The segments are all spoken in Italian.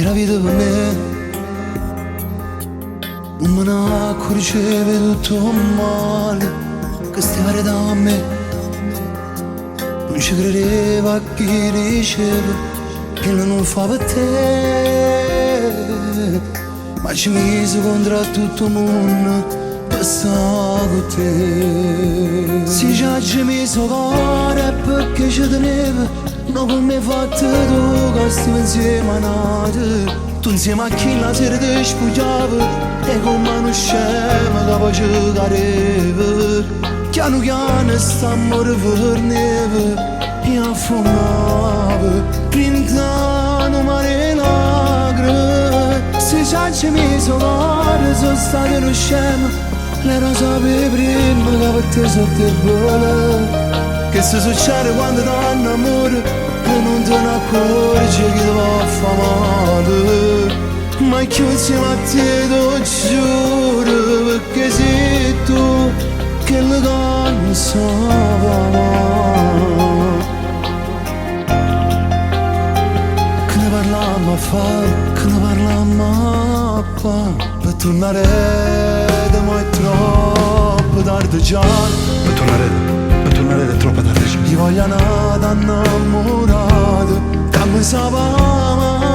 che la vita per me non me ne accorgeva tutto male che stai da me. Non ci credeva a chi diceva che non fa per te, ma ci mise contro tutto il mondo per stare con te. Se già ci mise cuore perché ci teneva, non come fatto tu che stiamo insieme a nate. Tu insieme a chi la sera ti spugliava e con mano scema che poi ci cadeva. Piano piano st'amore forneva e affumava pintando mare lacrime. Se già ci mise cuore sono state una scema, le non sapevi prima che per te sono debole. Che se succede quando danno amore e non te ne accorgi che ti va a fa male. Ma che insieme a te ti giuro, perché sei tu che le cansava. Che ne parlammo a fare, che ne parlammo a fare. Per tornare da mo' è troppo tardi già. Per tornare è troppo tardi già. Ti voglio nata innamorata che mi sapeva.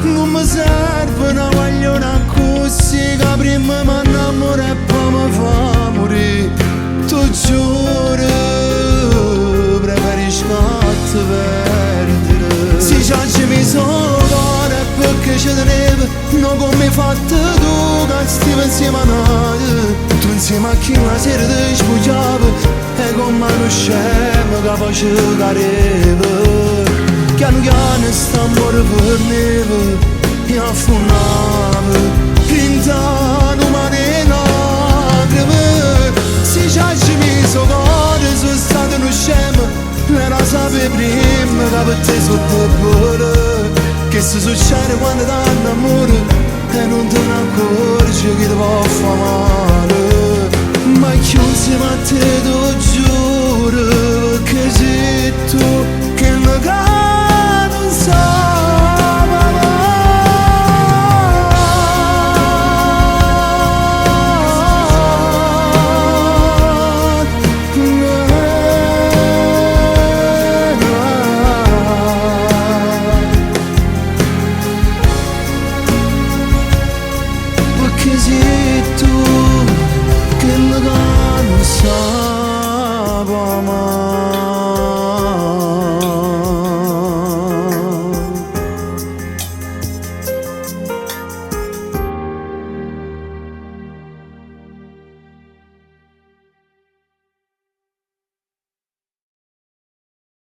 Non mi serve una magliona così che prima mi innamora e poi mi fa morire. Tu giuro preferisco a te perdere. Se già ci mi sono cuore perché ci teneva, non come hai fatto tu che stiamo insieme a noi. Tu insieme a chi la sera ti spugliava e con mano scema che poi ci cadeva. Piano piano st'amore forneva e affumava pintando mare lacrime. Se già ci mise cuore sono stato uno scemo, le non sapevi prima che per te sono debole. Che se succede quando danno amore e non te ne accorgi che ti va a fa male. Ma che insieme a te ti giuro che sei tu che mi